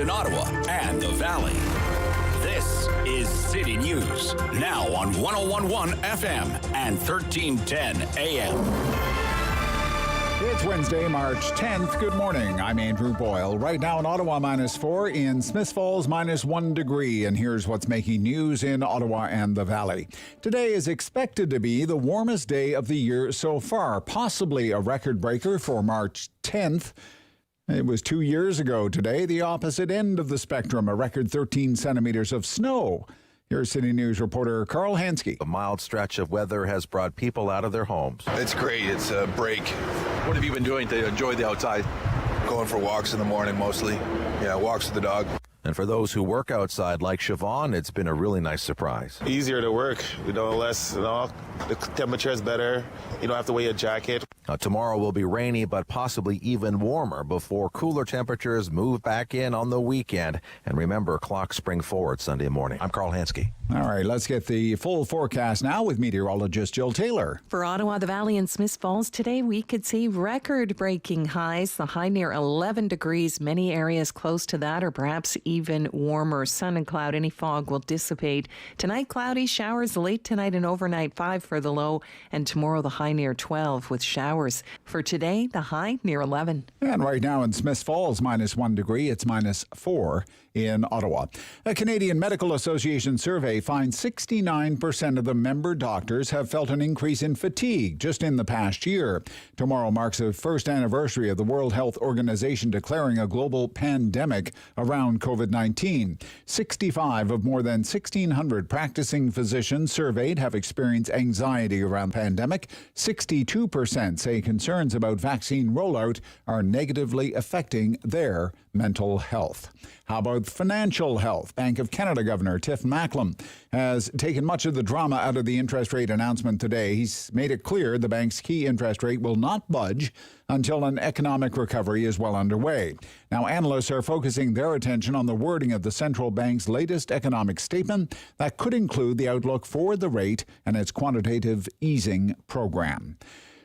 in Ottawa and the Valley. This is City News, now on 101.1 FM and 1310 AM. It's Wednesday, March 10th. Good morning. I'm Andrew Boyle. Right now in Ottawa, -4. In Smiths Falls, -1 degree. And here's what's making news in Ottawa and the Valley. Today is expected to be the warmest day of the year so far, possibly a record breaker for March 10th. It was 2 years ago today, the opposite end of the spectrum, a record 13 centimeters of snow. Here's City News reporter Karl. A mild stretch of weather has brought people out of their homes. It's great. It's a break. What have you been doing to enjoy the outside? Going for walks in the morning mostly. Yeah, walks with the dog. And for those who work outside like Siobhan, it's been a really nice surprise. Easier to work, less, the temperature is better. You don't have to wear a jacket. Tomorrow will be rainy, but possibly even warmer before cooler temperatures move back in on the weekend. And remember, clocks spring forward Sunday morning. I'm Karl Hansky. All right, let's get the full forecast now with meteorologist Jill Taylor. For Ottawa, the Valley, and Smiths Falls today, we could see record-breaking highs. The high near 11 degrees. Many areas close to that, or perhaps even warmer. Sun and cloud, any fog will dissipate. Tonight, cloudy showers late tonight and overnight, 5 for the low. And tomorrow, the high near 12 with showers. For today, the high near 11. And right now in Smiths Falls, -1 degree. It's -4 in Ottawa. A Canadian Medical Association survey finds 69% of the member doctors have felt an increase in fatigue just in the past year. Tomorrow marks the first anniversary of the World Health Organization declaring a global pandemic around COVID-19. 65 of more than 1,600 practicing physicians surveyed have experienced anxiety around the pandemic. 62% say concerns about vaccine rollout are negatively affecting their mental health. How about financial health? Bank of Canada Governor Tiff Macklem has taken much of the drama out of the interest rate announcement today. He's made it clear the bank's key interest rate will not budge until an economic recovery is well underway. Now, analysts are focusing their attention on the wording of the central bank's latest economic statement that could include the outlook for the rate and its quantitative easing program.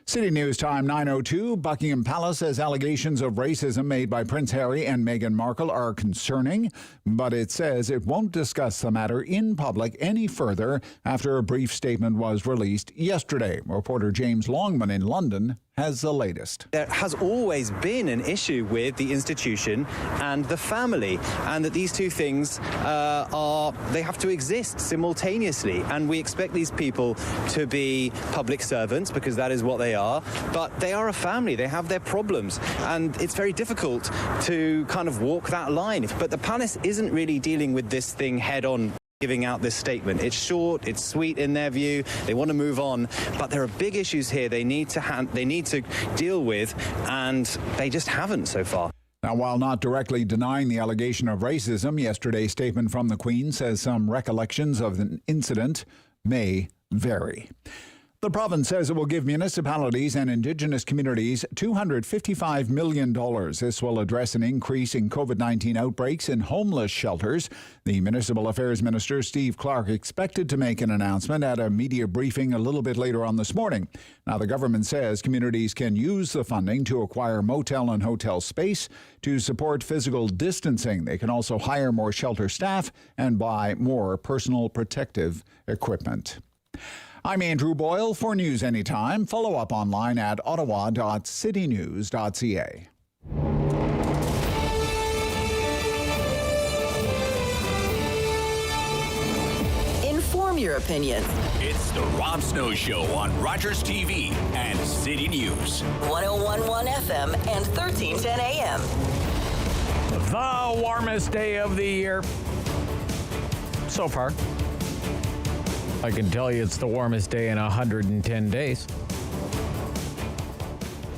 City News time 9:02. Buckingham Palace says allegations of racism made by Prince Harry and Meghan Markle are concerning, but it says it won't discuss the matter in public any further after a brief statement was released yesterday. Reporter James Longman in London has the latest. There has always been an issue with the institution and the family, and that these two things they have to exist simultaneously. And we expect these people to be public servants because that is what they are, but they are a family. They have their problems, and it's very difficult to kind of walk that line. But the palace isn't really dealing with this thing head on, giving out this statement. It's short, it's sweet in their view. They want to move on, but there are big issues here they need to deal with, and they just haven't so far. Now, while not directly denying the allegation of racism, yesterday's statement from the Queen says some recollections of the incident may vary. The province says it will give municipalities and Indigenous communities $255 million. This will address an increase in COVID-19 outbreaks in homeless shelters. The Municipal Affairs Minister, Steve Clark, expected to make an announcement at a media briefing a little bit later on this morning. Now, the government says communities can use the funding to acquire motel and hotel space to support physical distancing. They can also hire more shelter staff and buy more personal protective equipment. I'm Andrew Boyle. For News Anytime, follow up online at ottawa.citynews.ca. Inform your opinion. It's the Rob Snow Show on Rogers TV and City News. 101.1 FM and 1310 AM. The warmest day of the year so far. I can tell you it's the warmest day in 110 days.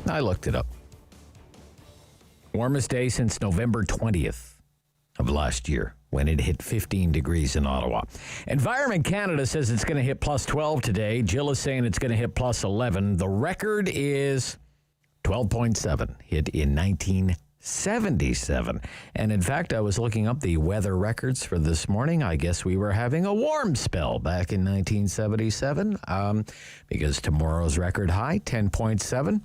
I looked it up. Warmest day since November 20th of last year, when it hit 15 degrees in Ottawa. Environment Canada says it's going to hit plus 12 today. Jill is saying it's going to hit plus 11. The record is 12.7, hit in 1977. And in fact, I was looking up the weather records for this morning. I guess we were having a warm spell back in 1977 because tomorrow's record high, 10.7,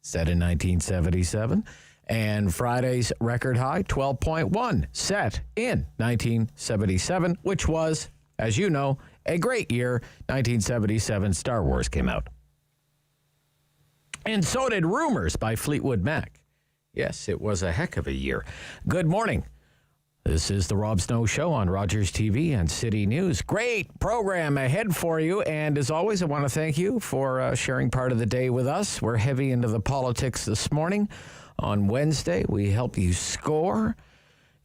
set in 1977. And Friday's record high, 12.1, set in 1977, which was, as you know, a great year. 1977, Star Wars came out. And so did Rumors by Fleetwood Mac. Yes, it was a heck of a year. Good morning. This is the Rob Snow Show on Rogers TV and City News. Great program ahead for you. And as always, I want to thank you for sharing part of the day with us. We're heavy into the politics this morning. On Wednesday, we help you score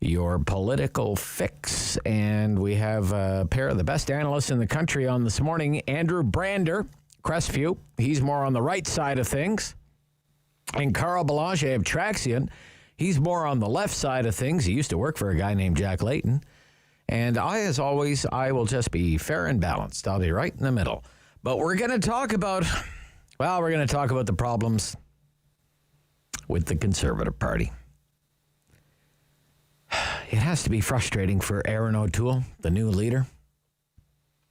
your political fix. And we have a pair of the best analysts in the country on this morning. Andrew Brander, Crestview. He's more on the right side of things. And Karl Belanger of Traxxion. He's more on the left side of things. He used to work for a guy named Jack Layton. And as always, I will just be fair and balanced. I'll be right in the middle. But we're going to talk about, the problems with the Conservative Party. It has to be frustrating for Aaron O'Toole, the new leader.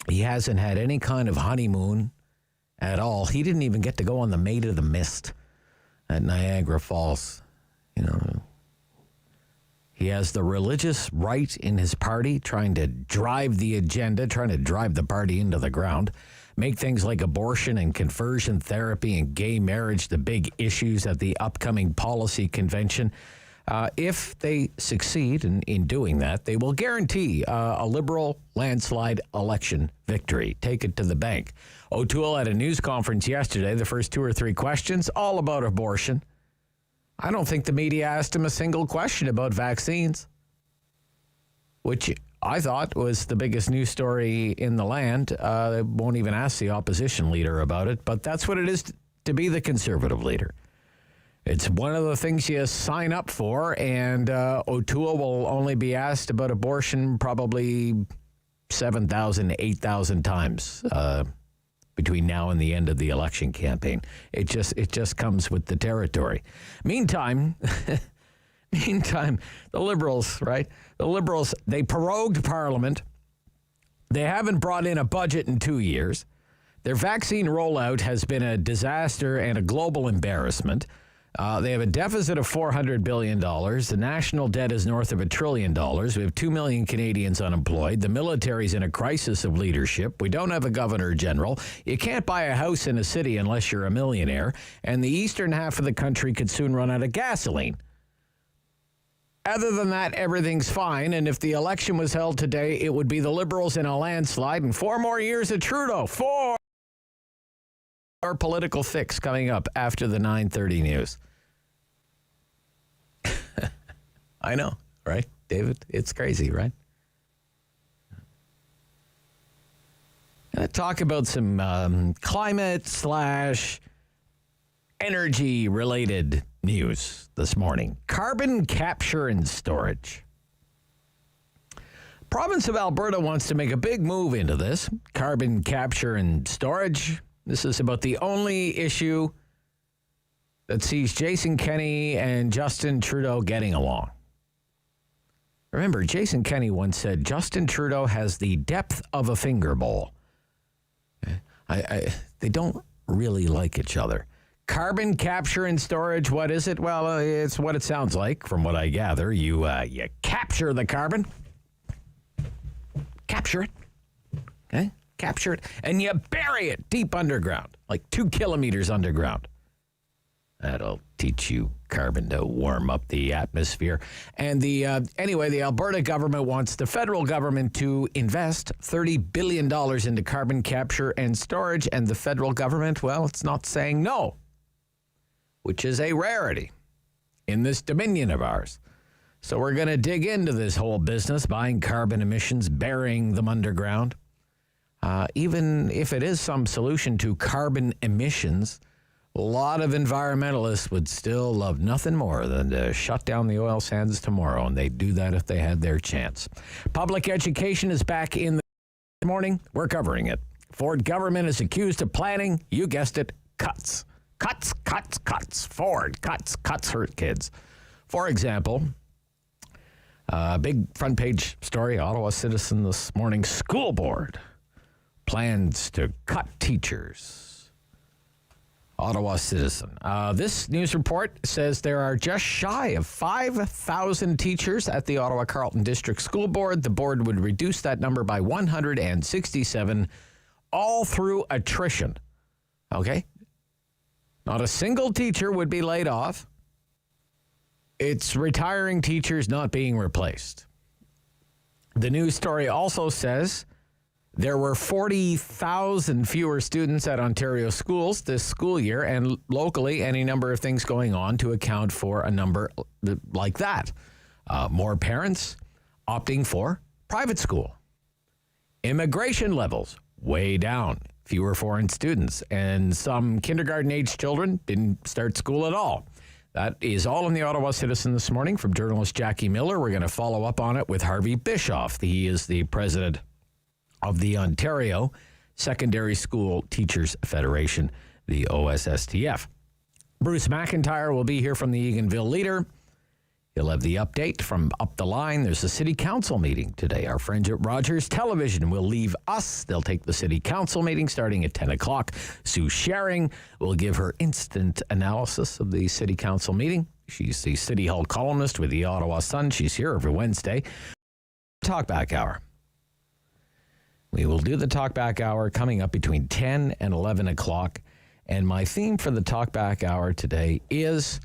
He hasn't had any kind of honeymoon at all. He didn't even get to go on the Maid of the Mist at Niagara Falls. You know, he has the religious right in his party trying to drive the agenda, trying to drive the party into the ground, make things like abortion and conversion therapy and gay marriage the big issues at the upcoming policy convention. If they succeed in doing that, they will guarantee a Liberal landslide election victory. Take it to the bank. O'Toole at a news conference yesterday, the first 2 or 3 questions, all about abortion. I don't think the media asked him a single question about vaccines, which I thought was the biggest news story in the land. They won't even ask the opposition leader about it, but that's what it is to be the Conservative leader. It's one of the things you sign up for, and O'Toole will only be asked about abortion probably 7,000, 8,000 times between now and the end of the election campaign. It just comes with the territory. Meantime, the Liberals, right? The Liberals, they prorogued Parliament. They haven't brought in a budget in 2 years. Their vaccine rollout has been a disaster and a global embarrassment. They have a deficit of $400 billion. The national debt is north of $1 trillion. We have 2 million Canadians unemployed. The military's in a crisis of leadership. We don't have a governor general. You can't buy a house in a city unless you're a millionaire. And the eastern half of the country could soon run out of gasoline. Other than that, everything's fine. And if the election was held today, it would be the Liberals in a landslide and 4 more years of Trudeau. 4. Our political fix coming up after the 9:30 news. I know, right, David? It's crazy, right? Going to talk about some climate/energy-related news this morning. Carbon capture and storage. Province of Alberta wants to make a big move into this. Carbon capture and storage. This is about the only issue that sees Jason Kenney and Justin Trudeau getting along. Remember, Jason Kenney once said, Justin Trudeau has the depth of a finger bowl. They don't really like each other. Carbon capture and storage, what is it? Well, it's what it sounds like, from what I gather. You capture the carbon. Capture it. Okay? Capture it, and you bury it deep underground, like 2 kilometers underground. That'll teach you carbon to warm up the atmosphere. And the Alberta government wants the federal government to invest $30 billion into carbon capture and storage, and the federal government, well, it's not saying no, which is a rarity in this dominion of ours. So we're going to dig into this whole business, buying carbon emissions, burying them underground. Even if it is some solution to carbon emissions, a lot of environmentalists would still love nothing more than to shut down the oil sands tomorrow, and they'd do that if they had their chance. Public education is back in the morning. We're covering it. Ford government is accused of planning, you guessed it, cuts. Cuts, cuts, cuts. Ford cuts hurt kids. For example, big front page story, Ottawa Citizen this morning, school board plans to cut teachers. Ottawa Citizen. This news report says there are just shy of 5,000 teachers at the Ottawa Carleton District School Board. The board would reduce that number by 167, all through attrition. Okay? Not a single teacher would be laid off. It's retiring teachers not being replaced. The news story also says there were 40,000 fewer students at Ontario schools this school year, and locally, any number of things going on to account for a number like that. More parents opting for private school. Immigration levels way down. Fewer foreign students, and some kindergarten-age children didn't start school at all. That is all in the Ottawa Citizen this morning from journalist Jackie Miller. We're going to follow up on it with Harvey Bischoff. He is the president of the Ontario Secondary School Teachers Federation, the OSSTF. Bruce McIntyre will be here from the Eganville Leader. He'll have the update from up the line. There's a city council meeting today. Our friends at Rogers Television will leave us. They'll take the city council meeting starting at 10 o'clock. Sue Sharing will give her instant analysis of the city council meeting. She's the City Hall columnist with the Ottawa Sun. She's here every Wednesday. Talkback Hour. We will do the Talkback Hour coming up between 10 and 11 o'clock. And my theme for the Talkback Hour today is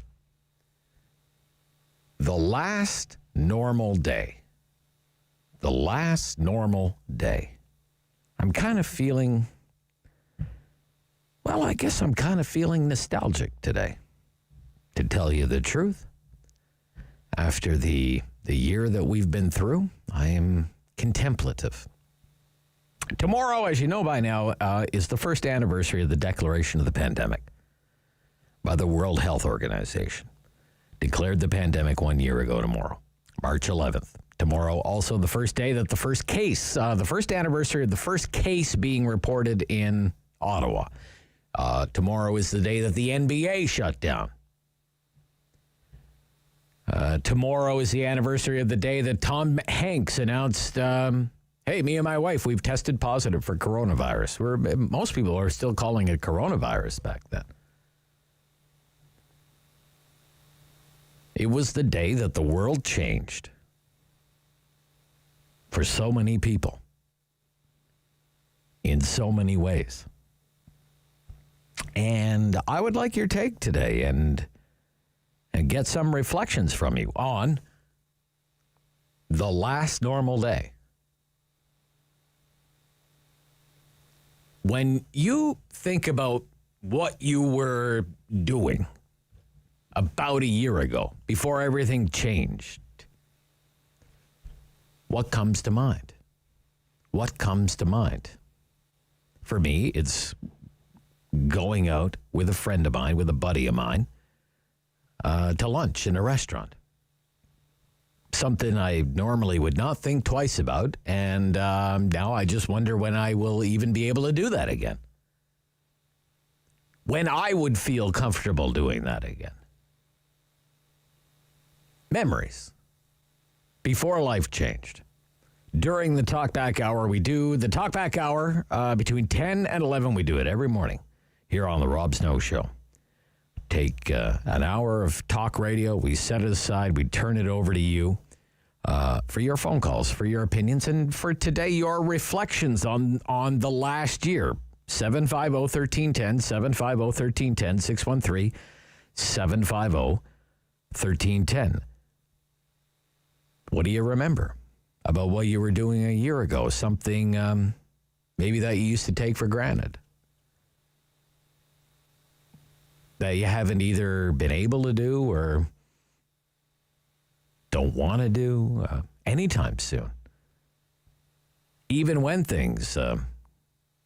the last normal day. The last normal day. I'm kind of feeling, well, I guess I'm kind of feeling nostalgic today, to tell you the truth. After the year that we've been through, I am contemplative. Tomorrow, as you know by now, is the first anniversary of the declaration of the pandemic by the World Health Organization. Declared the pandemic 1 year ago tomorrow, March 11th. Tomorrow, also the first day that the first anniversary of the first case being reported in Ottawa. Tomorrow is the day that the NBA shut down. Tomorrow is the anniversary of the day that Tom Hanks announced, hey, me and my wife, we've tested positive for coronavirus. Most people are still calling it coronavirus back then. It was the day that the world changed for so many people in so many ways. And I would like your take today and get some reflections from you on the last normal day. When you think about what you were doing about a year ago, before everything changed, what comes to mind? What comes to mind? For me, it's going out with a friend of mine, with a buddy of mine, to lunch in a restaurant. Something I normally would not think twice about, and now I just wonder when I will even be able to do that again. When I would feel comfortable doing that again. Memories. Before life changed. During the Talkback Hour, we do the Talkback Hour between 10 and 11. We do it every morning here on the Rob Snow Show. Take an hour of talk radio. We set it aside. We turn it over to you for your phone calls, for your opinions, and for today, your reflections on the last year. 750-1310, 750-1310, 613-750-1310. What do you remember about what you were doing a year ago? Something maybe that you used to take for granted, that you haven't either been able to do or don't want to do anytime soon. Even when things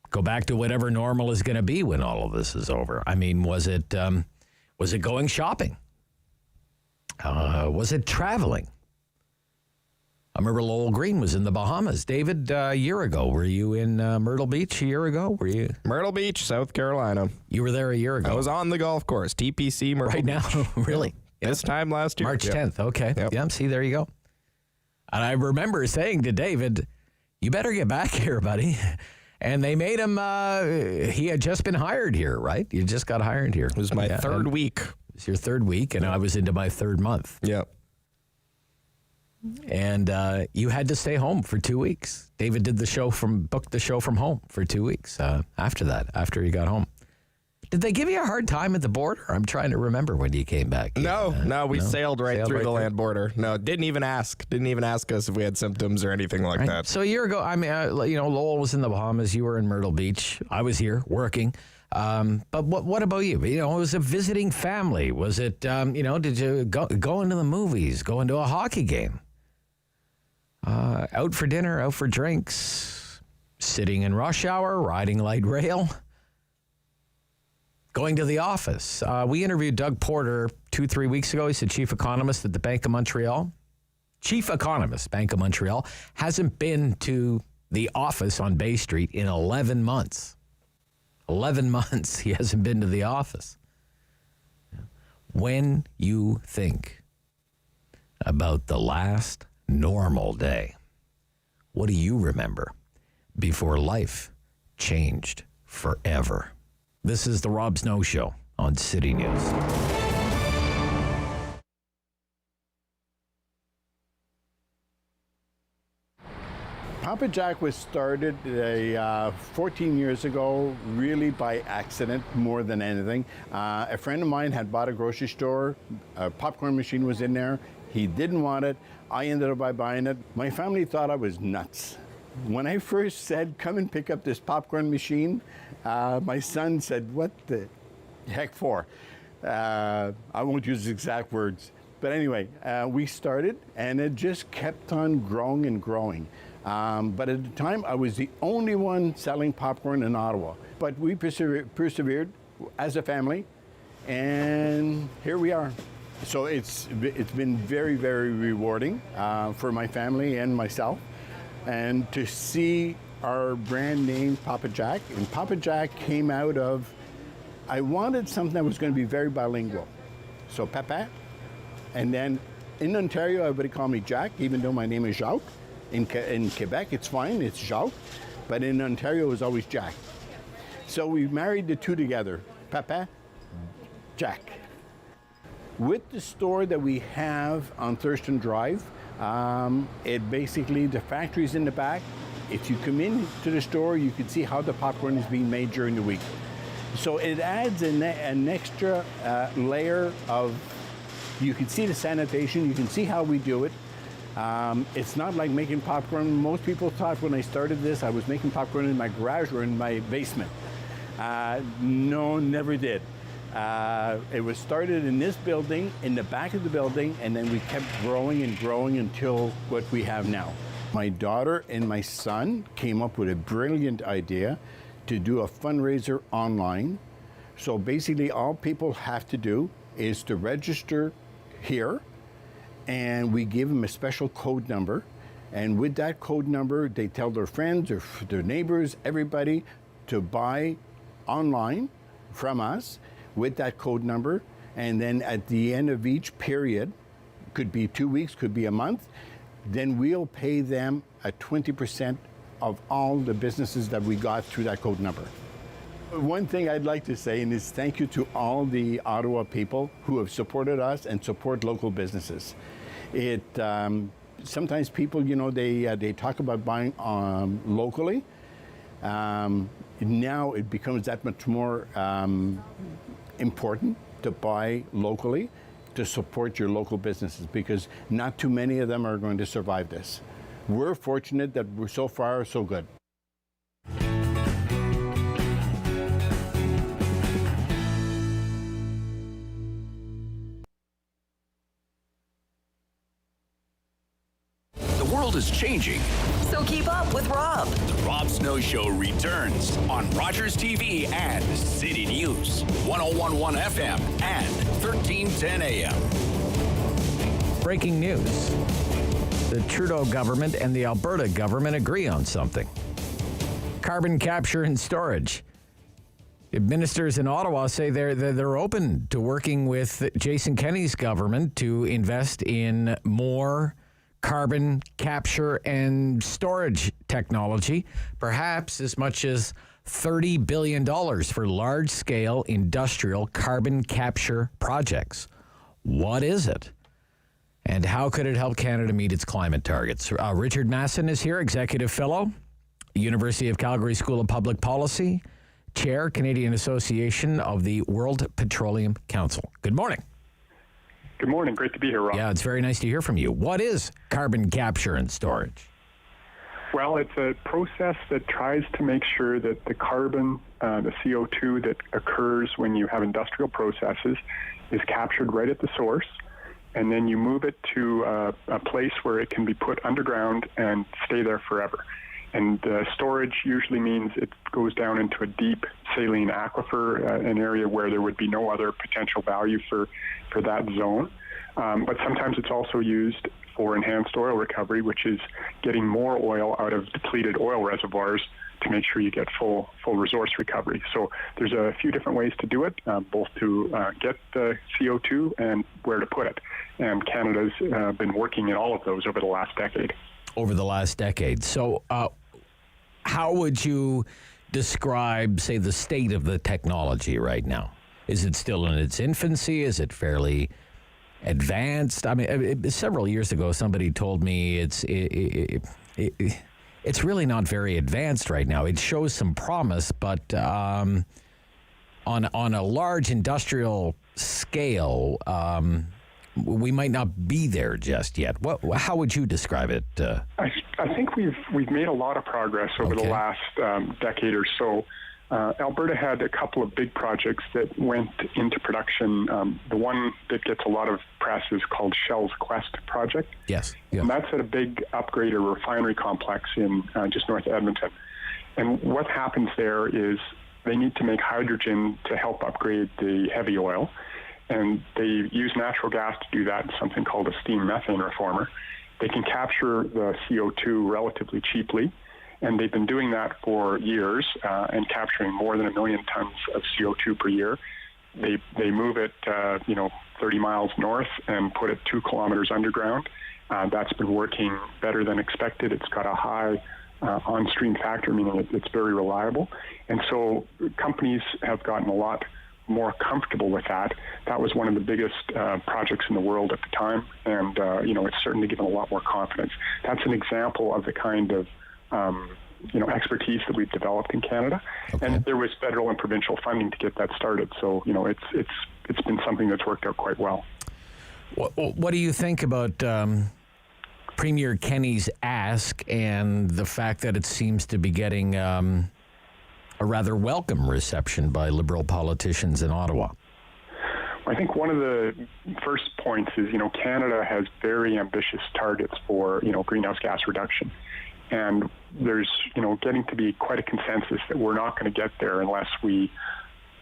go back to whatever normal is going to be when all of this is over. I mean, was it going shopping? Was it traveling? I remember Lowell Green was in the Bahamas. David, a year ago, were you in Myrtle Beach a year ago? Were you? Myrtle Beach, South Carolina. You were there a year ago. I was on the golf course, TPC Myrtle Beach. Right now? Really? Yep. This time last year. March 10th. Okay. Yep. Yeah, see, there you go. And I remember saying to David, you better get back here, buddy. And they made him, he had just been hired here, right? You just got hired here. It was my third week. It was your third week, and I was into my third month. Yep. And you had to stay home for 2 weeks. David booked the show from home for 2 weeks after he got home. Did they give you a hard time at the border? I'm trying to remember when you came back. No, we sailed right through the land border. No, didn't even ask us if we had symptoms or anything like that. So a year ago, I mean, Lowell was in the Bahamas. You were in Myrtle Beach. I was here working. But what about you? It was a visiting family. Was it, did you go into the movies, go into a hockey game? Out for dinner, out for drinks, sitting in rush hour, riding light rail, going to the office. We interviewed Doug Porter 2-3 weeks ago. He's the chief economist at the Bank of Montreal. Chief economist, Bank of Montreal, hasn't been to the office on Bay Street in 11 months. 11 months he hasn't been to the office. When you think about the last normal day, what do you remember before life changed forever? This is the Rob Snow Show on City News. Papa Jack was started 14 years ago, really by accident more than anything. A friend of mine had bought a grocery store. A popcorn machine was in there. He didn't want it. I ended up by buying it. My family thought I was nuts. When I first said, come and pick up this popcorn machine, my son said, what the heck for? I won't use exact words. But anyway, we started, and it just kept on growing and growing. But at the time, I was the only one selling popcorn in Ottawa. But we persevered as a family, and here we are. So it's been very, very rewarding for my family and myself. And to see our brand name, Papa Jack, and Papa Jack came out of, I wanted something that was going to be very bilingual. So Papa, and then in Ontario, everybody called me Jack, even though my name is Jacques. In Quebec, it's fine, it's Jacques, but in Ontario, it was always Jack. So we married the two together, Papa, Jack. With the store that we have on Thurston Drive, it basically, the factory's in the back. If you come into the store, you can see how the popcorn is being made during the week. So it adds an extra layer of, you can see the sanitation, you can see how we do it. It's not like making popcorn. Most people thought when I started this, I was making popcorn in my garage or in my basement. No, never did. It was started in this building, in the back of the building, and then we kept growing and growing until what we have now. My daughter and my son came up with a brilliant idea to do a fundraiser online. So basically all people have to do is to register here, and we give them a special code number. And with that code number, they tell their friends or their neighbors, everybody, to buy online from us with that code number. And then at the end of each period, could be 2 weeks, could be a month, then we'll pay them a 20% of all the businesses that we got through that code number. One thing I'd like to say is thank you to all the Ottawa people who have supported us and support local businesses. Sometimes people, they talk about buying locally. Now it becomes that much more important to buy locally, to support your local businesses, because not too many of them are going to survive this. We're fortunate that we're so far so good. The world is changing. So keep up with Rob. The Rob Snow Show returns on Rogers TV and City News, 101.1 FM and 1310 AM. Breaking news. The Trudeau government and the Alberta government agree on something. Carbon capture and storage. Ministers in Ottawa say they're open to working with Jason Kenney's government to invest in more carbon capture and storage technology, perhaps as much as $30 billion for large-scale industrial carbon capture projects. What is it? And how could it help Canada meet its climate targets? Richard Masson is here, Executive Fellow, University of Calgary School of Public Policy, Chair, Canadian Association of the World Petroleum Council. Good morning. Good morning. Great to be here, Rob. Yeah, it's very nice to hear from you. What is carbon capture and storage? Well, it's a process that tries to make sure that the carbon, the CO2 that occurs when you have industrial processes is captured right at the source, and then you move it to a place where it can be put underground and stay there forever. And storage usually means it goes down into a deep saline aquifer, an area where there would be no other potential value for that zone. But sometimes it's also used for enhanced oil recovery, which is getting more oil out of depleted oil reservoirs to make sure you get full resource recovery. So there's a few different ways to do it, both to get the CO2 and where to put it. And Canada's been working in all of those over the last decade. So how would you describe, say, the state of the technology right now? Is it still in its infancy? Is it fairly advanced? I mean, several years ago, somebody told me it's really not very advanced right now. It shows some promise, but on a large industrial scale, we might not be there just yet. How would you describe it? I think we've made a lot of progress over the last decade or so. Alberta had a couple of big projects that went into production. The one that gets a lot of press is called Shell's Quest project. Yes. And that's at a big upgrade or refinery complex in just north of Edmonton. And what happens there is they need to make hydrogen to help upgrade the heavy oil. And they use natural gas to do that in something called a steam methane reformer. They can capture the CO2 relatively cheaply. And they've been doing that for years and capturing more than 1 million tons of CO2 per year. They move it, 30 miles north and put it 2 kilometers underground. That's been working better than expected. It's got a high on-stream factor, meaning it's very reliable. And so companies have gotten a lot more comfortable with that. That was one of the biggest projects in the world at the time. And, it's certainly given a lot more confidence. That's an example of the kind of expertise that we've developed in Canada, and there was federal and provincial funding to get that started. So it's been something that's worked out quite well. What do you think about Premier Kenney's ask and the fact that it seems to be getting a rather welcome reception by Liberal politicians in Ottawa? I think one of the first points is Canada has very ambitious targets for greenhouse gas reduction. And there's, getting to be quite a consensus that we're not going to get there unless we,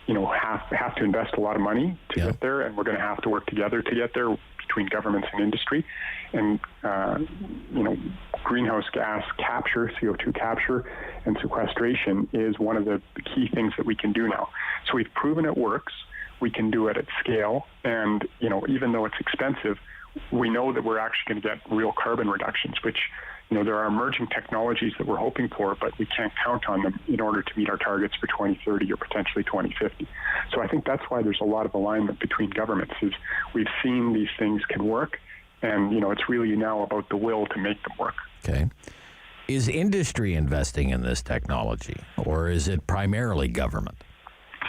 have to invest a lot of money to get there, and we're going to have to work together to get there between governments and industry. And, greenhouse gas capture, CO2 capture, and sequestration is one of the key things that we can do now. So we've proven it works. We can do it at scale. And, even though it's expensive, we know that we're actually going to get real carbon reductions, which there are emerging technologies that we're hoping for, but we can't count on them in order to meet our targets for 2030 or potentially 2050. So I think that's why there's a lot of alignment between governments, is we've seen these things can work, and, it's really now about the will to make them work. Okay. Is industry investing in this technology, or is it primarily government?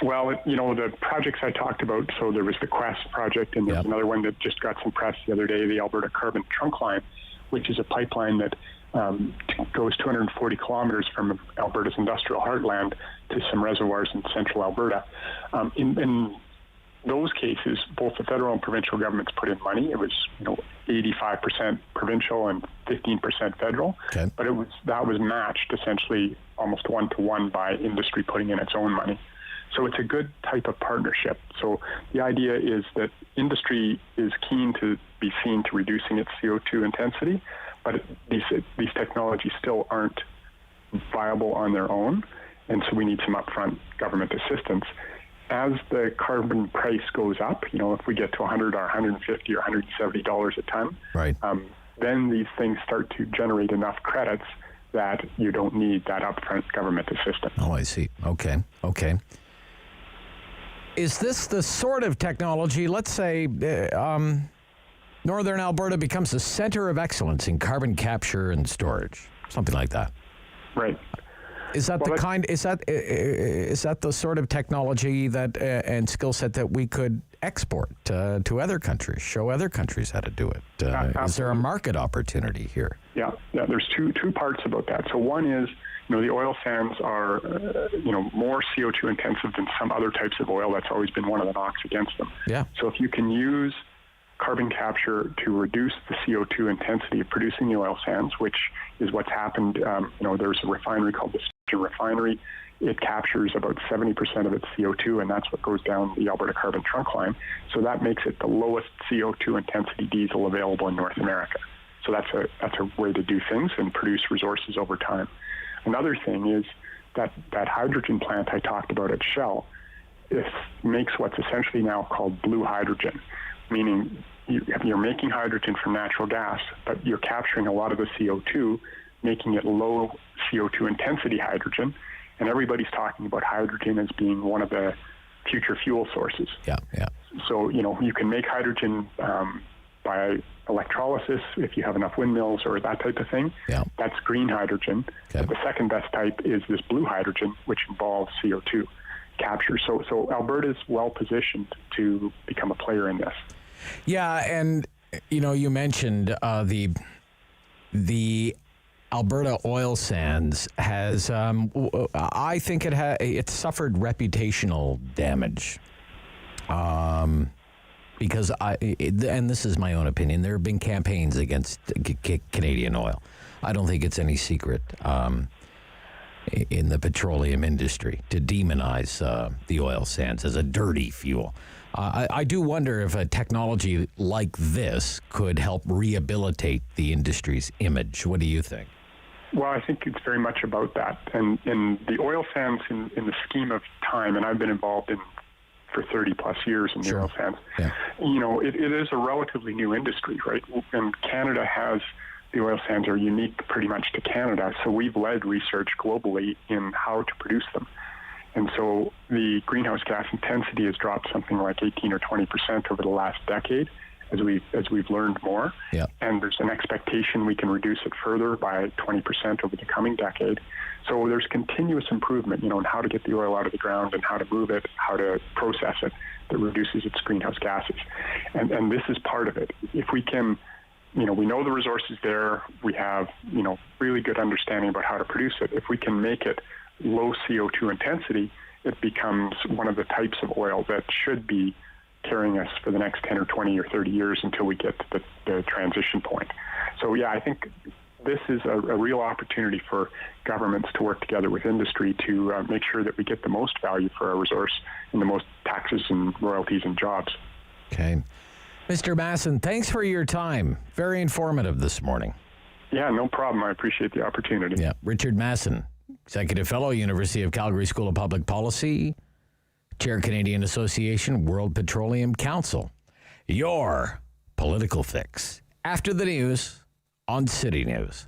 Well, the projects I talked about, so there was the Quest project, and there's another one that just got some press the other day, the Alberta Carbon Trunk Line, which is a pipeline that goes 240 kilometers from Alberta's industrial heartland to some reservoirs in central Alberta. In those cases, both the federal and provincial governments put in money. It was 85% provincial and 15% federal, but that was matched essentially almost 1-to-1 by industry putting in its own money. So it's a good type of partnership. So the idea is that industry is keen to be seen to reducing its CO2 intensity, but these technologies still aren't viable on their own, and so we need some upfront government assistance. As the carbon price goes up, if we get to $100 or $150 or $170 a ton, then these things start to generate enough credits that you don't need that upfront government assistance. Oh, I see. Okay. Is this the sort of technology, let's say, Northern Alberta becomes a center of excellence in carbon capture and storage, something like that? Right. Is that is that the sort of technology that and skill set that we could export to other countries, show other countries how to do it? Is there a market opportunity here? Yeah. There's two parts about that. So one is, the oil sands are, more CO2 intensive than some other types of oil. That's always been one of the knocks against them. Yeah. So if you can use carbon capture to reduce the CO2 intensity of producing the oil sands, which is what's happened. There's a refinery called the Stratégies refinery. It captures about 70% of its CO2, and that's what goes down the Alberta carbon trunk line. So that makes it the lowest CO2 intensity diesel available in North America. So that's a way to do things and produce resources over time. Another thing is that hydrogen plant I talked about at Shell, it makes what's essentially now called blue hydrogen, meaning you're making hydrogen from natural gas, but you're capturing a lot of the CO2, making it low CO2 intensity hydrogen. And everybody's talking about hydrogen as being one of the future fuel sources. Yeah. So, you can make hydrogen by electrolysis if you have enough windmills or that type of thing. Yeah. That's green hydrogen. Okay. But the second best type is this blue hydrogen, which involves CO2 capture. So Alberta is well positioned to become a player in this. Yeah, and you mentioned the Alberta oil sands has, I think it's suffered reputational damage. Because and this is my own opinion, there have been campaigns against Canadian oil. I don't think it's any secret in the petroleum industry to demonize the oil sands as a dirty fuel. I do wonder if a technology like this could help rehabilitate the industry's image. What do you think? Well, I think it's very much about that. And the oil sands in the scheme of time, and I've been involved in for 30 plus years in the oil sands, it is a relatively new industry, right? And Canada has, the oil sands are unique pretty much to Canada. So we've led research globally in how to produce them. And so the greenhouse gas intensity has dropped something like 18 or 20% over the last decade as we've learned more. Yeah. And there's an expectation we can reduce it further by 20% over the coming decade. So there's continuous improvement, in how to get the oil out of the ground and how to move it, how to process it that reduces its greenhouse gases. And this is part of it. If we can, we know the resources there, we have, really good understanding about how to produce it. If we can make it low CO2 intensity, it becomes one of the types of oil that should be carrying us for the next 10 or 20 or 30 years until we get to the transition point. So, yeah, I think this is a real opportunity for governments to work together with industry to make sure that we get the most value for our resource and the most taxes and royalties and jobs. Okay. Mr. Masson, thanks for your time. Very informative this morning. Yeah, no problem. I appreciate the opportunity. Yeah, Richard Masson, Executive Fellow, University of Calgary School of Public Policy, Chair, Canadian Association, World Petroleum Council. Your political fix. After the news on City News.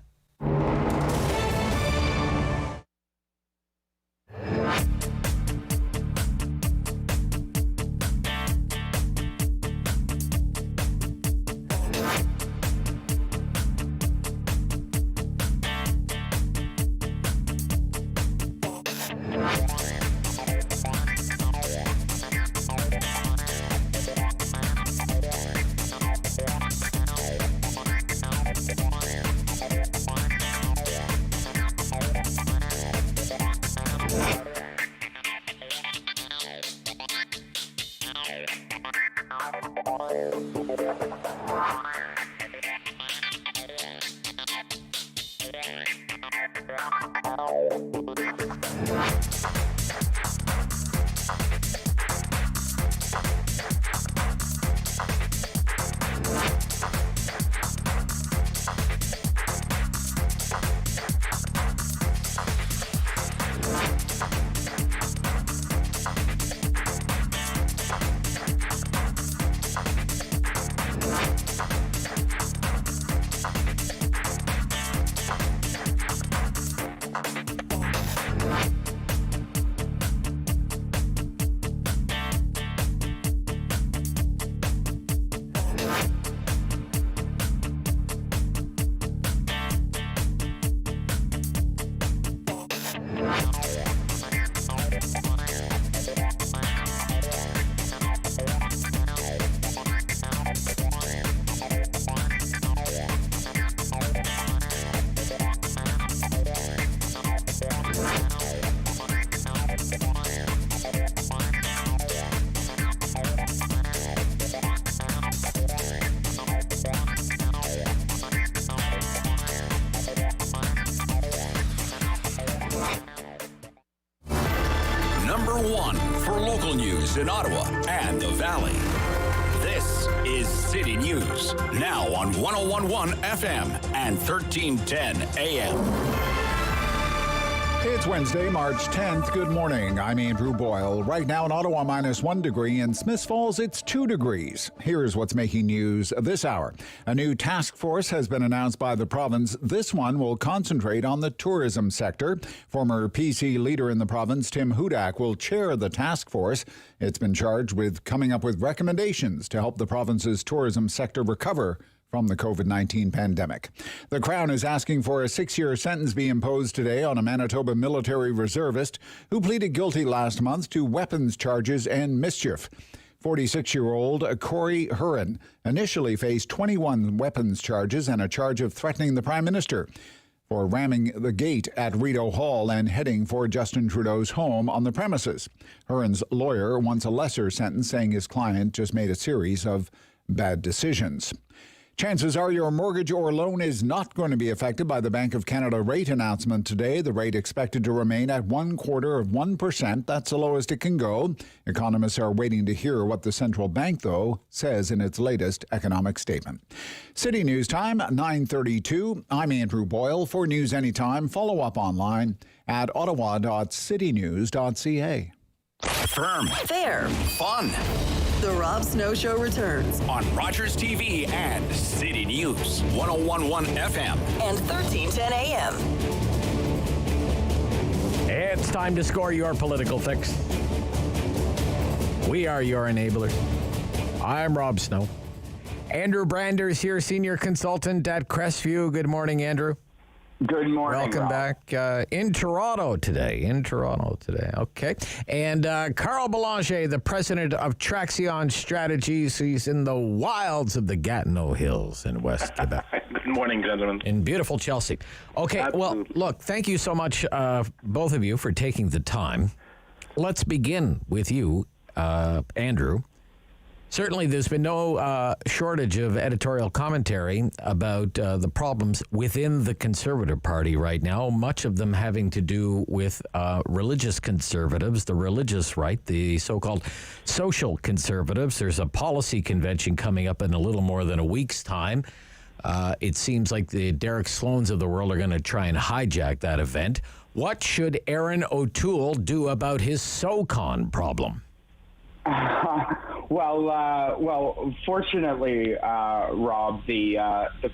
number one for local news in Ottawa and the Valley. This is City News, now on 101.1 FM and 1310 AM. It's Wednesday, March 10th. Good morning. I'm Andrew Boyle. Right now in Ottawa, -1 degree. In Smiths Falls, it's 2 degrees. Here's what's making news this hour. A new task force has been announced by the province. This one will concentrate on the tourism sector. Former PC leader in the province, Tim Hudak, will chair the task force. It's been charged with coming up with recommendations to help the province's tourism sector recover from the COVID-19 pandemic. The Crown is asking for a 6-year sentence be imposed today on a Manitoba military reservist who pleaded guilty last month to weapons charges and mischief. 46-year-old Corey Huron initially faced 21 weapons charges and a charge of threatening the Prime Minister for ramming the gate at Rideau Hall and heading for Justin Trudeau's home on the premises. Huron's lawyer wants a lesser sentence, saying his client just made a series of bad decisions. Chances are your mortgage or loan is not going to be affected by the Bank of Canada rate announcement today. The rate expected to remain at 1/4%. That's the lowest it can go. Economists are waiting to hear what the central bank, though, says in its latest economic statement. City News Time, 9:32. I'm Andrew Boyle. For News Anytime, follow up online at ottawa.citynews.ca. Firm. Fair. Fun. The Rob Snow Show returns On Rogers TV and City News, 101.1 FM. and 1310 AM. It's time to score your political fix. We are your enabler. I'm Rob Snow. Andrew Brander's here, senior consultant at Crestview. Good morning, Andrew. Good morning. Welcome Rob. back in Toronto today. Okay. And Karl Belanger, the president of Traxxion Stratégies. He's in the wilds of the Gatineau Hills in West Quebec. Good morning, gentlemen. In beautiful Chelsea. Okay, Absolutely. Well, look, thank you so much, both of you, for taking the time. Let's begin with you, Andrew. Certainly, there's been no shortage of editorial commentary about the problems within the Conservative Party right now, much of them having to do with religious conservatives, the religious right, the so-called social conservatives. There's a policy convention coming up in a little more than a week's time. It seems like the Derek Sloans of the world are going to try and hijack that event. What should Aaron O'Toole do about his SoCon problem? Well, fortunately, Rob, the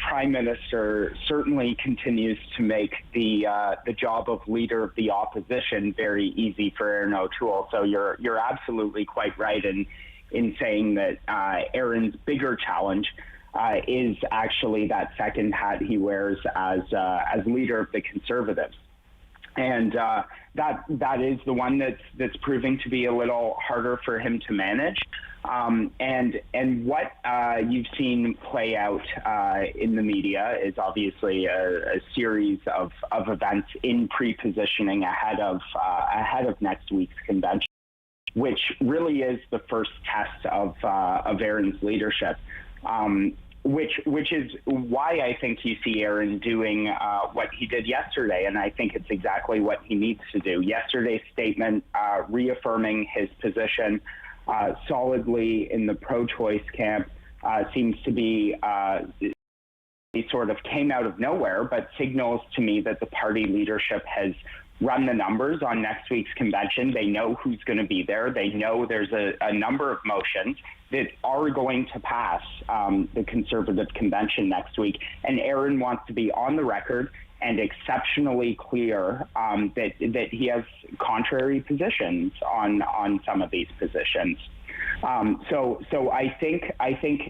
Prime Minister certainly continues to make the job of leader of the opposition very easy for Aaron O'Toole. So you're absolutely quite right in saying that Aaron's bigger challenge is actually that second hat he wears as leader of the Conservatives. And that is the one that's proving to be a little harder for him to manage. And what you've seen play out in the media is obviously a series of events in pre-positioning ahead of next week's convention, which really is the first test of Aaron's leadership. Which is why I think you see Aaron doing what he did yesterday, and I think it's exactly what he needs to do. Yesterday's statement reaffirming his position solidly in the pro-choice camp seems to be he sort of came out of nowhere, but signals to me that the party leadership has run the numbers on next week's convention. They know who's going to be there. They know there's a number of motions that are going to pass the Conservative convention next week. And Aaron wants to be on the record and exceptionally clear that he has contrary positions on some of these positions. So I think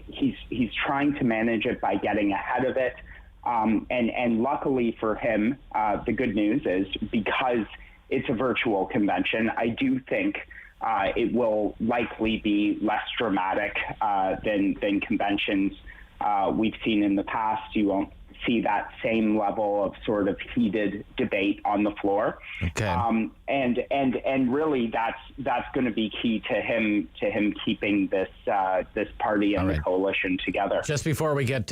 he's trying to manage it by getting ahead of it. And luckily for him, the good news is because it's a virtual convention, I do think it will likely be less dramatic than conventions we've seen in the past. You won't see that same level of sort of heated debate on the floor. Okay. And really, that's going to be key to him keeping this party and the coalition together. Just before we get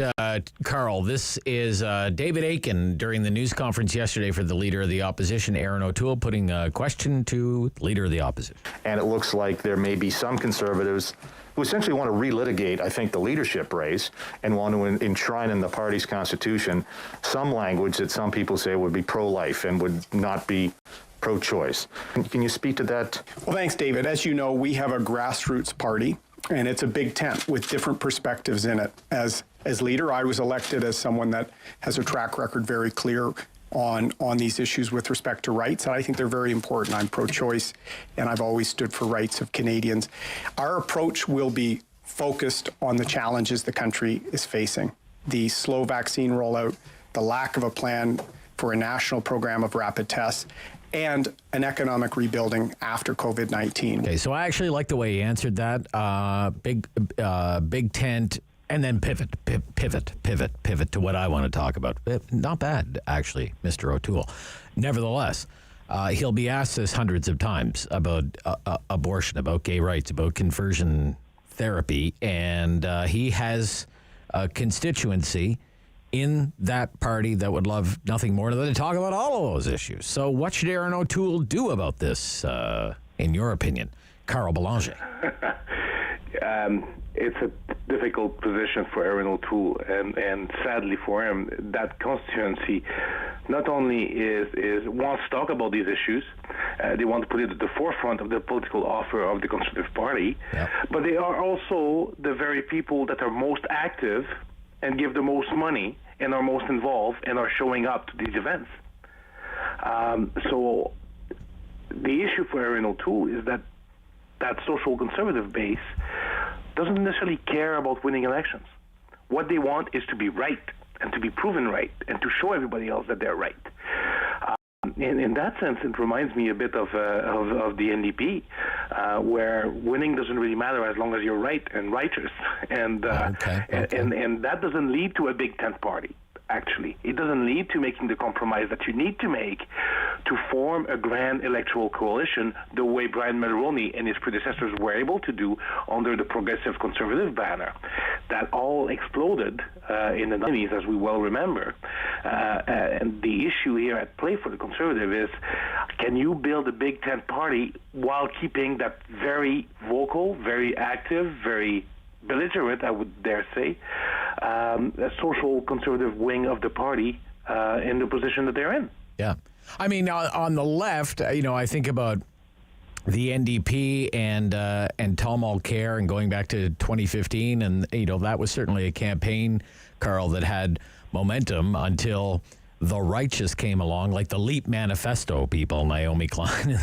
Karl, this is David Aiken during the news conference yesterday for the Leader of the Opposition, Aaron O'Toole, putting a question to the Leader of the Opposition. And it looks like there may be some Conservatives who essentially want to relitigate, I think, the leadership race and want to enshrine in the party's constitution some language that some people say would be pro-life and would not be pro-choice. Can you speak to that? Well, thanks, David. As you know, we have a grassroots party, and it's a big tent with different perspectives in it. As leader, I was elected as someone that has a track record very clear on these issues with respect to rights, and I think they're very important. I'm pro-choice, and I've always stood for rights of Canadians. Our approach will be focused on the challenges the country is facing. The slow vaccine rollout, the lack of a plan for a national program of rapid tests, and an economic rebuilding after COVID-19. Okay, so I actually like the way he answered that. Big tent, and then pivot to what I want to talk about. Not bad, actually, Mr. O'Toole. Nevertheless, he'll be asked this hundreds of times about abortion, about gay rights, about conversion therapy, and he has a constituency in that party that would love nothing more than to talk about all of those issues. So what should Aaron O'Toole do about this, in your opinion? Karl Belanger. It's a difficult position for Aaron O'Toole, and sadly for him, that constituency not only wants to talk about these issues, they want to put it at the forefront of the political offer of the Conservative Party, but they are also the very people that are most active and give the most money and are most involved and are showing up to these events. So the issue for Aaron O'Toole is that social conservative base doesn't necessarily care about winning elections. What they want is to be right and to be proven right and to show everybody else that they're right. In that sense, it reminds me a bit of the NDP, where winning doesn't really matter as long as you're right and righteous, and that doesn't lead to a big tent party. Actually, it doesn't lead to making the compromise that you need to make to form a grand electoral coalition the way Brian Mulroney and his predecessors were able to do under the Progressive Conservative banner. That all exploded in the 90s, as we well remember. And the issue here at play for the Conservative is, can you build a big tent party while keeping that very vocal, very active, very belligerent, I would dare say, a social conservative wing of the party in the position that they're in. Yeah. I mean, on the left, I think about the NDP and Tom Mulcair and going back to 2015, and, that was certainly a campaign, Karl, that had momentum until the righteous came along, like the LEAP manifesto people, Naomi Klein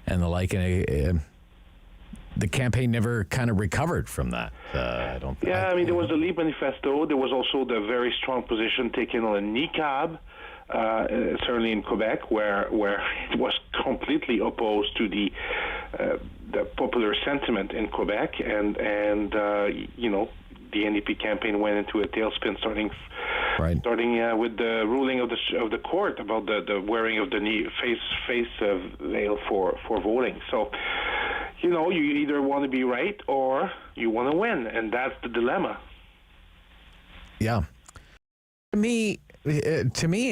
and the like, and the campaign never kind of recovered from that. I don't think. Yeah, I mean, there was the LEAP manifesto. There was also the very strong position taken on niqab, certainly in Quebec, where it was completely opposed to the popular sentiment in Quebec, and the NDP campaign went into a tailspin, starting with the ruling of the court about the wearing of the face veil for voting. So, you either want to be right or you want to win, and that's the dilemma. Yeah. To me,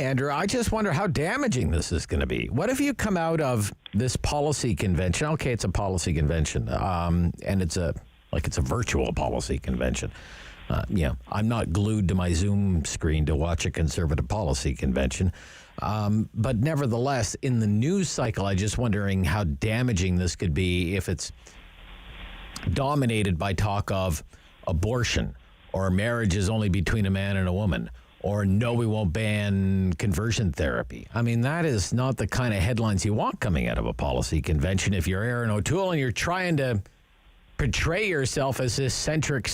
Andrew, I just wonder how damaging this is going to be. What if you come out of this policy convention? Okay, it's a policy convention, and it's a virtual policy convention. I'm not glued to my Zoom screen to watch a Conservative policy convention. But nevertheless, in the news cycle, I'm just wondering how damaging this could be if it's dominated by talk of abortion, or marriage is only between a man and a woman, or no, we won't ban conversion therapy. I mean, that is not the kind of headlines you want coming out of a policy convention if you're Aaron O'Toole and you're trying to portray yourself as this centric,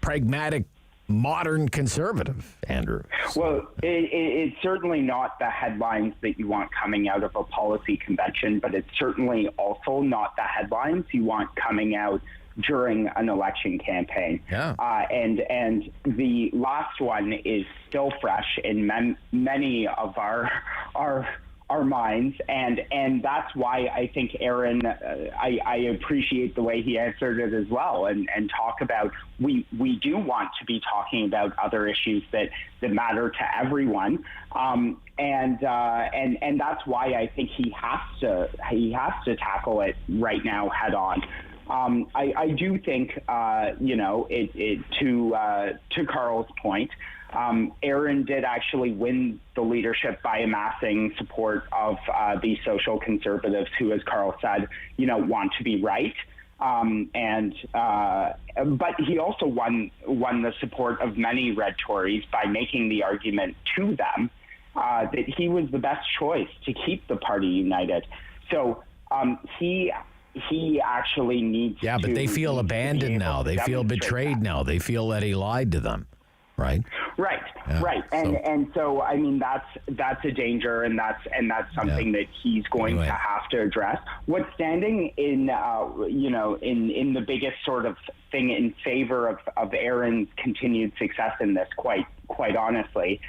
pragmatic, modern conservative, Andrew. Well, it's certainly not the headlines that you want coming out of a policy convention, but it's certainly also not the headlines you want coming out during an election campaign. Yeah. And the last one is still fresh in many of our our minds, and that's why I think Aaron, I appreciate the way he answered it as well, and talk about we do want to be talking about other issues that matter to everyone, and that's why I think he has to tackle it right now head on. I do think to Karl's point. Aaron did actually win the leadership by amassing support of the social conservatives who, as Karl said, want to be right. But he also won the support of many red Tories by making the argument to them that he was the best choice to keep the party united. So he actually needs to... Yeah, but they feel abandoned now. They feel betrayed now. They feel that he lied to them. Right. Yeah, right. And so I mean that's a danger, and that's something that he's going to have to address. What's standing in in the biggest sort of thing in favor of Aaron's continued success in this, quite honestly,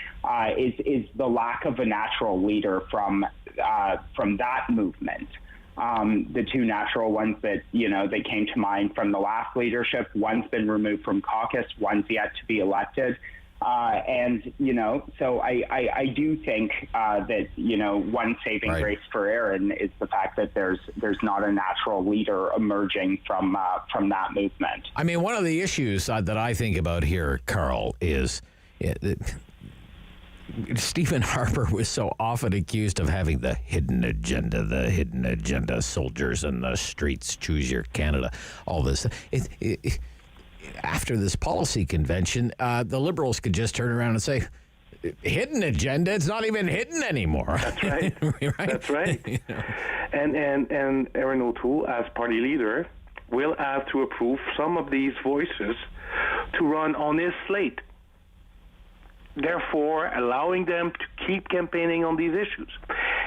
is the lack of a natural leader from that movement. The two natural ones that, they came to mind from the last leadership, one's been removed from caucus, one's yet to be elected. So I do think that, one saving grace for Aaron is the fact that there's not a natural leader emerging from that movement. I mean, one of the issues that I think about here, Karl, is Stephen Harper was so often accused of having the hidden agenda, soldiers in the streets, choose your Canada, all this. After this policy convention, the Liberals could just turn around and say, hidden agenda, it's not even hidden anymore. That's right. Right? That's right. And Aaron O'Toole, as party leader, will have to approve some of these voices to run on his slate, therefore allowing them to keep campaigning on these issues.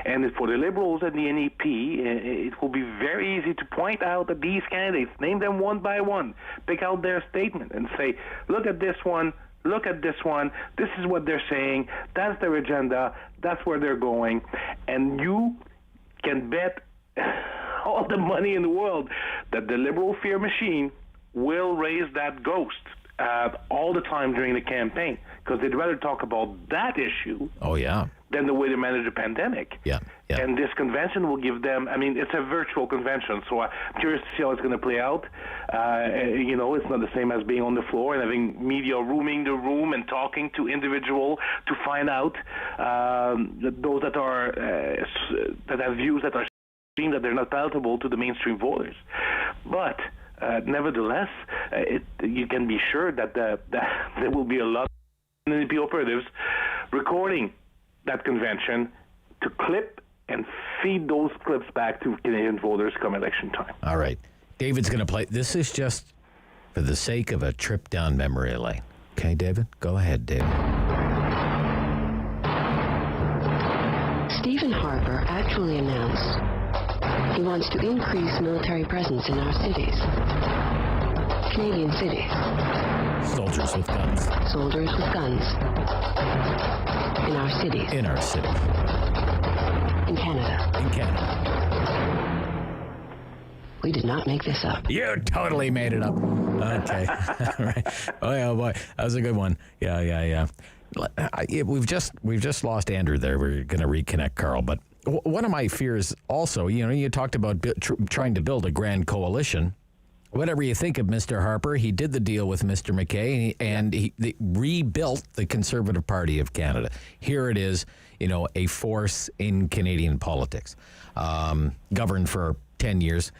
And for the Liberals and the NEP, it will be very easy to point out that these candidates, name them one by one, pick out their statement and say, look at this one, this is what they're saying, that's their agenda, that's where they're going. And you can bet all the money in the world that the Liberal fear machine will raise that ghost all the time during the campaign, because they'd rather talk about that issue than the way to manage a pandemic. Yeah. And this convention will give them, I mean, it's a virtual convention, so I'm curious to see how it's going to play out. It's not the same as being on the floor and having media rooming the room and talking to individuals to find out those that are that have views that are seen that they're not palatable to the mainstream voters. But nevertheless, you can be sure that there will be a lot of NDP operatives recording that convention to clip and feed those clips back to Canadian voters come election time. All right. David's going to play. This is just for the sake of a trip down memory lane. Okay, David? Go ahead, David. Stephen Harper actually announced he wants to increase military presence in our cities. Canadian cities. Soldiers with guns. Soldiers with guns. In our cities. In our city. In Canada. In Canada. We did not make this up. You totally made it up. Okay. All right. Oh, yeah, boy. That was a good one. Yeah. We've just lost Andrew there. We're going to reconnect Karl. But one of my fears also, you talked about trying to build a grand coalition. Whatever you think of Mr. Harper, he did the deal with Mr. McKay, and he rebuilt the Conservative Party of Canada. Here it is, a force in Canadian politics. Governed for 10 years,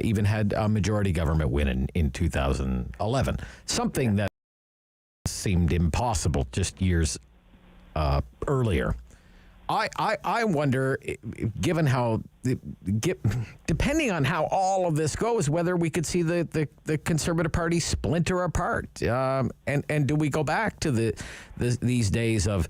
even had a majority government win in 2011. Something that seemed impossible just years earlier. I wonder, given how, depending on how all of this goes, whether we could see the Conservative Party splinter apart, and do we go back to these days of,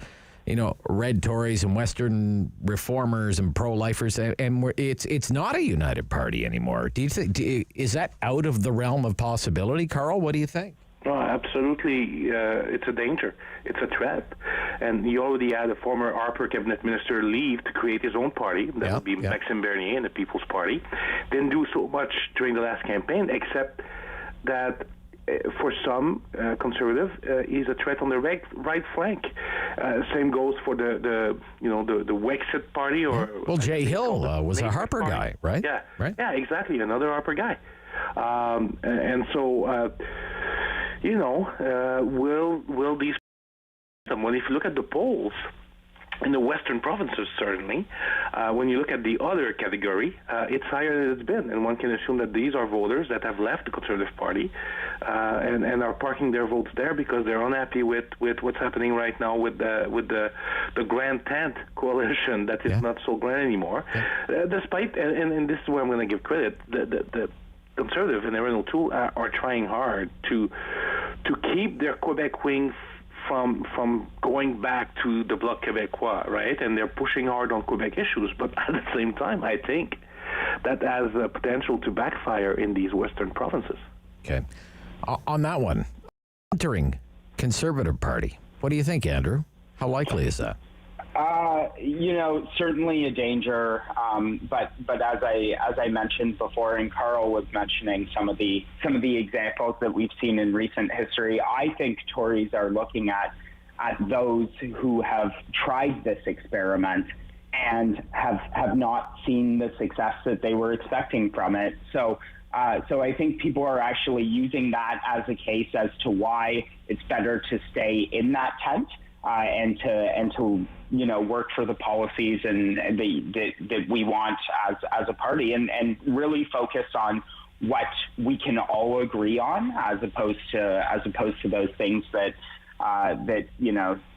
red Tories and Western reformers and pro-lifers, and it's not a united party anymore. Do you think is that out of the realm of possibility, Karl? What do you think? No, absolutely. It's a danger. It's a threat. And you already had a former Harper cabinet minister leave to create his own party. That would be Maxime Bernier and the People's Party. Didn't do so much during the last campaign, except that for some conservative, he's a threat on the right flank. Same goes for the Wexit party, or Jay Hill was a Harper guy, right? Yeah, right. Yeah, exactly, another Harper guy. And so, will these? Well, if you look at the polls in the western provinces, certainly, when you look at the other category, it's higher than it's been, and one can assume that these are voters that have left the Conservative Party and are parking their votes there because they're unhappy with what's happening right now with the Grand Tent coalition that is not so grand anymore. Despite, and this is where I'm going to give credit, the Conservative and Erin O'Toole are trying hard to keep their Quebec wing from going back to the Bloc Québécois, right? And they're pushing hard on Quebec issues, but at the same time, I think that has a potential to backfire in these western provinces. Okay. On that one, entering Conservative Party, what do you think, Andrew? How likely is that? Certainly a danger. But as I mentioned before, and Karl was mentioning some of the examples that we've seen in recent history, I think Tories are looking at those who have tried this experiment and have not seen the success that they were expecting from it. So I think people are actually using that as a case as to why it's better to stay in that tent. And to work for the policies and that we want as a party, and really focus on what we can all agree on, as opposed to those things that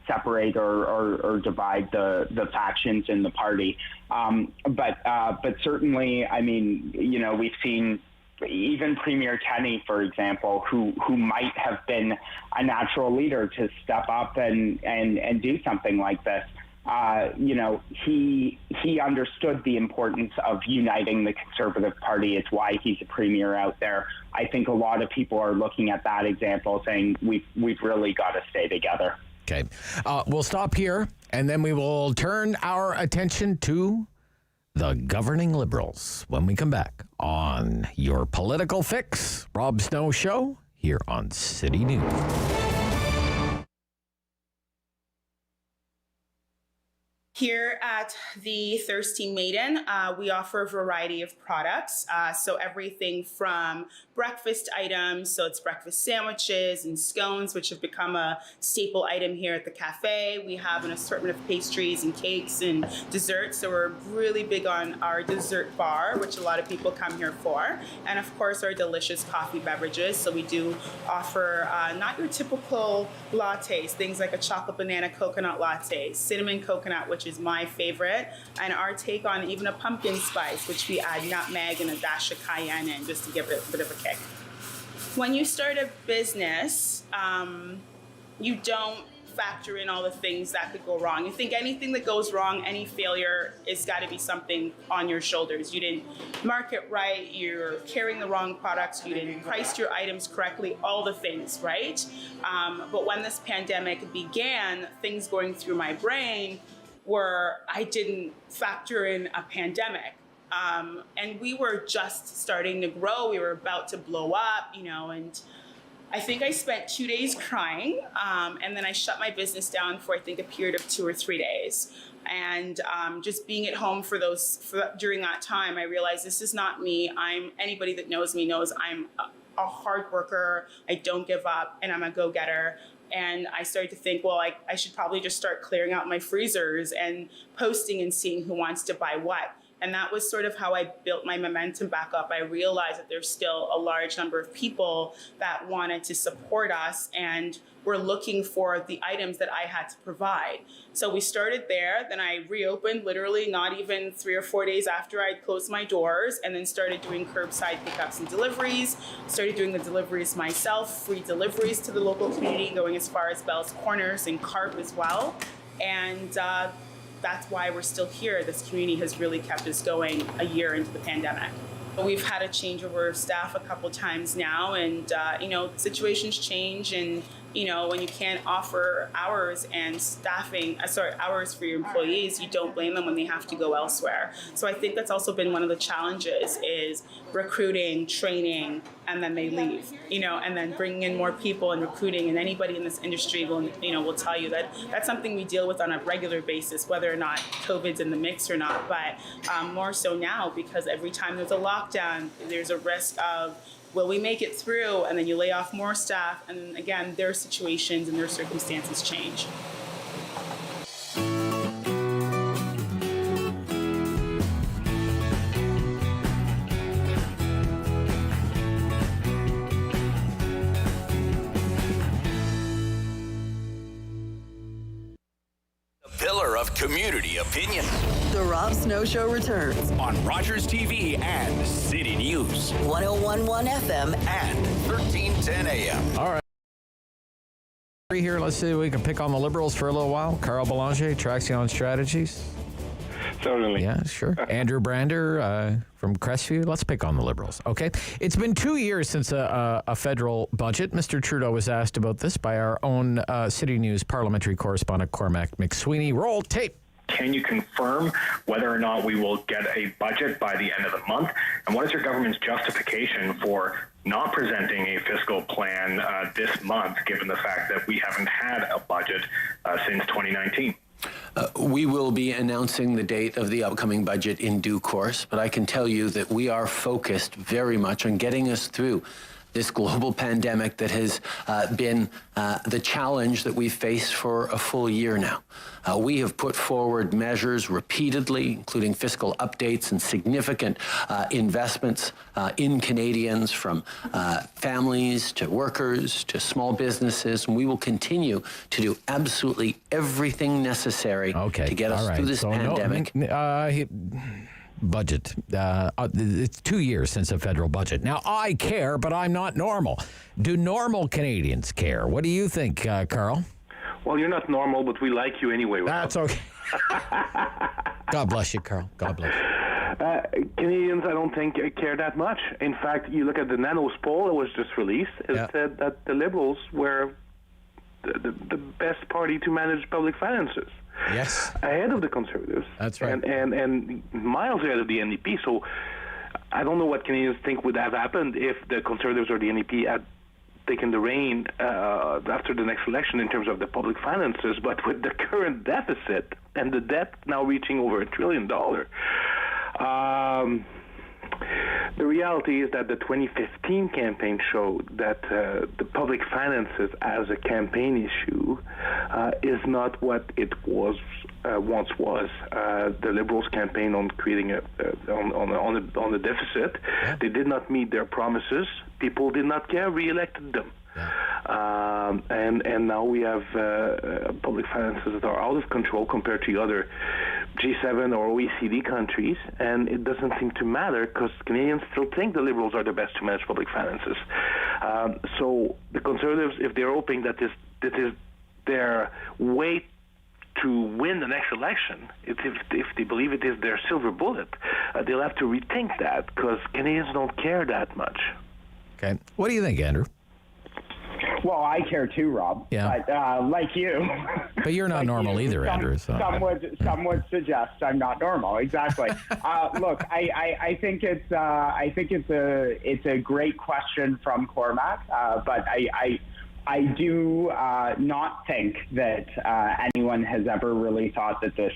separate or divide the factions in the party. But certainly, I mean, we've seen even Premier Kenney, for example, who might have been a natural leader to step up and do something like this. He understood the importance of uniting the Conservative Party. It's why he's a premier out there. I think a lot of people are looking at that example saying we've really got to stay together. Okay. We'll stop here, and then we will turn our attention to the governing Liberals when we come back on your political fix. Rob Snow Show here on City News. Here at the Thirsty Maiden, we offer a variety of products. So everything from breakfast items, so it's breakfast sandwiches and scones, which have become a staple item here at the cafe. We have an assortment of pastries and cakes and desserts. So we're really big on our dessert bar, which a lot of people come here for. And of course, our delicious coffee beverages. So we do offer not your typical lattes, things like a chocolate banana coconut latte, cinnamon coconut, which is my favorite, and our take on even a pumpkin spice, which we add nutmeg and a dash of cayenne in just to give it a bit of a kick. When you start a business, you don't factor in all the things that could go wrong. You think anything that goes wrong, any failure, it's got to be something on your shoulders. You didn't market right, you're carrying the wrong products, you didn't price your items correctly, all the things, right? But when this pandemic began, things going through my brain were I didn't factor in a pandemic. And we were just starting to grow. We were about to blow up, and I think I spent 2 days crying. And then I shut my business down for, I think, a period of 2 or 3 days. And just being at home during that time, I realized this is not me. Anybody that knows me knows I'm a hard worker. I don't give up, and I'm a go-getter. And I started to think, well, I should probably just start clearing out my freezers and posting and seeing who wants to buy what. And that was sort of how I built my momentum back up. I realized that there's still a large number of people that wanted to support us and were looking for the items that I had to provide. So we started there. Then I reopened literally not even 3 or 4 days after I'd closed my doors, and then started doing curbside pickups and deliveries. Started doing the deliveries myself, free deliveries to the local community, going as far as Bell's Corners and Carp as well. And that's why we're still here. This community has really kept us going a year into the pandemic. We've had a changeover of staff a couple times now, and situations change, and when you can't offer hours and hours for your employees, you don't blame them when they have to go elsewhere. So I think that's also been one of the challenges is recruiting, training, and then they leave, and then bringing in more people and recruiting. And anybody in this industry will tell you that that's something we deal with on a regular basis, whether or not COVID's in the mix or not. But more so now, because every time there's a lockdown, there's a risk of, will we make it through? And then you lay off more staff. And again, their situations and their circumstances change. Pillar of community opinion. The Rob Snow Show returns on Rogers TV and City News. 101.1 FM and 1310 AM. All right. Here, let's see if we can pick on the Liberals for a little while. Karl Belanger, Traxxion Stratégies. Certainly. Yeah, sure. Andrew Brander from Crestview. Let's pick on the Liberals. Okay. It's been 2 years since a federal budget. Mr. Trudeau was asked about this by our own City News parliamentary correspondent Cormac McSweeney. Roll tape. Can you confirm whether or not we will get a budget by the end of the month? And what is your government's justification for not presenting a fiscal plan this month, given the fact that we haven't had a budget since 2019? We will be announcing the date of the upcoming budget in due course, but I can tell you that we are focused very much on getting us through this global pandemic that has been the challenge that we've faced for a full year now. We have put forward measures repeatedly, including fiscal updates and significant investments in Canadians, from families to workers to small businesses, and we will continue to do absolutely everything necessary to get us through this pandemic. Budget. It's 2 years since a federal budget. Now, I care, but I'm not normal. Do normal Canadians care? What do you think, Karl? Well, you're not normal, but we like you anyway. That's okay. God bless you, Karl. God bless you. Canadians, I don't think, care that much. In fact, you look at the Nanos poll that was just released. It said that the Liberals were the best party to manage public finances. Yes. Ahead of the Conservatives. That's right. And miles ahead of the NDP. So I don't know what Canadians think would have happened if the Conservatives or the NDP had taken the reign after the next election in terms of the public finances. But with the current deficit and the debt now reaching over $1 trillion, the reality is that the 2015 campaign showed that the public finances as a campaign issue is not what it was once was. The Liberals campaign on creating on the deficit. Yeah. They did not meet their promises. People did not care. Re-elected them. Yeah. And now we have public finances that are out of control compared to other G7 or OECD countries, and it doesn't seem to matter because Canadians still think the Liberals are the best to manage public finances. So the Conservatives, if they're hoping that this is their way to win the next election, if they believe it is their silver bullet, they'll have to rethink that because Canadians don't care that much. Okay. What do you think, Andrew? Well, I care too, Rob. Yeah. But like you. But you're not normal either, Andrew. So. Some would suggest I'm not normal. Exactly. Look, I think it's a great question from Cormac, but I do not think that anyone has ever really thought that this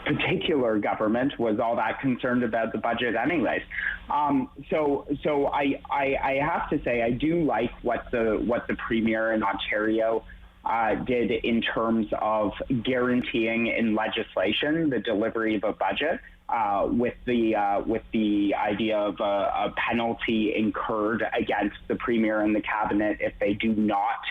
particular government was all that concerned about the budget anyways. So I have to say I do like what the Premier in Ontario did in terms of guaranteeing in legislation the delivery of a budget with the idea of a penalty incurred against the Premier and the Cabinet if they do not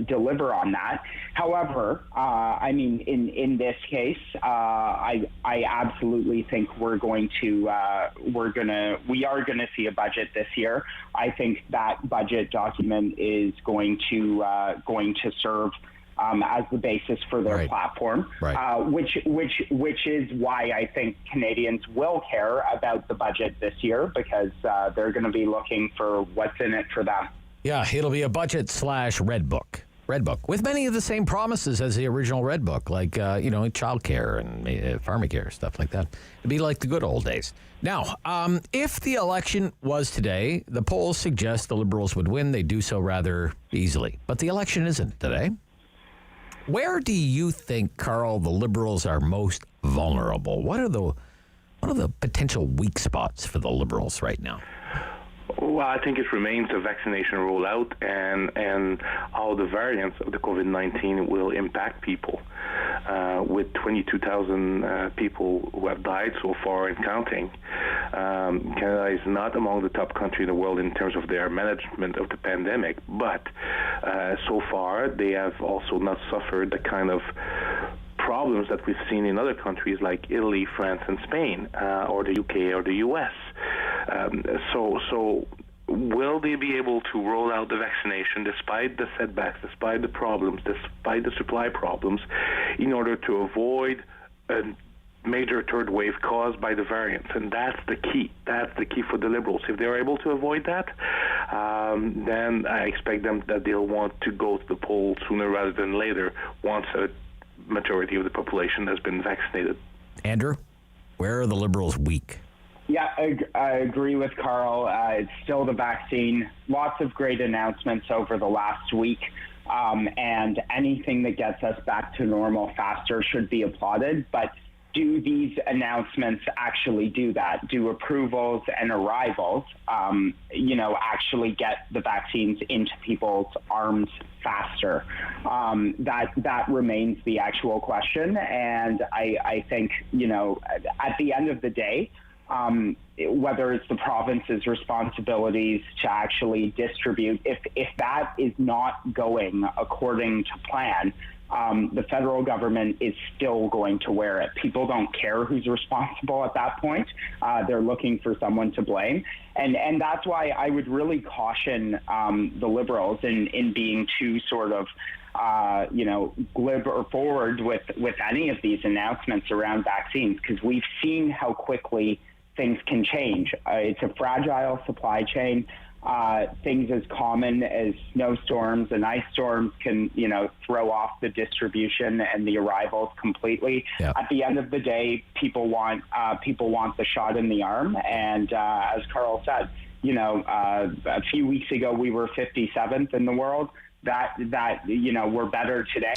deliver on that. However, I mean, in this case, I absolutely think we are going to see a budget this year. I think that budget document is going to serve as the basis for their platform, which is why I think Canadians will care about the budget this year, because they're going to be looking for what's in it for them. Yeah, it'll be a budget/Red Book. Red Book, with many of the same promises as the original Red Book, like, childcare and pharmacare, stuff like that. It'd be like the good old days. Now, if the election was today, the polls suggest the Liberals would win. They do so rather easily. But the election isn't today. Where do you think, Karl, the Liberals are most vulnerable? What are the potential weak spots for the Liberals right now? Well, I think it remains the vaccination rollout and how the variants of the COVID-19 will impact people. With 22,000 people who have died so far and counting, Canada is not among the top countries in the world in terms of their management of the pandemic, but so far they have also not suffered the kind of problems that we've seen in other countries like Italy, France, and Spain, or the UK or the US. So will they be able to roll out the vaccination despite the setbacks, despite the problems, despite the supply problems, in order to avoid a major third wave caused by the variants? And that's the key. That's the key for the Liberals. If they're able to avoid that, then I expect them that they'll want to go to the polls sooner rather than later once a majority of the population has been vaccinated. Andrew, where are the Liberals weak? Yeah, I agree with Karl. It's still the vaccine. Lots of great announcements over the last week. And anything that gets us back to normal faster should be applauded. But do these announcements actually do that? Do approvals and arrivals, actually get the vaccines into people's arms faster? That remains the actual question. And I think, at the end of the day, whether it's the province's responsibilities to actually distribute, if that is not going according to plan, the federal government is still going to wear it. People don't care who's responsible at that point. They're looking for someone to blame. And that's why I would really caution the Liberals in being too sort of glib or forward with any of these announcements around vaccines, because we've seen how quickly things can change. It's a fragile supply chain. Things as common as snowstorms and ice storms can, throw off the distribution and the arrivals completely. Yep. At the end of the day, people want the shot in the arm. And as Karl said, a few weeks ago we were 57th in the world. That we're better today.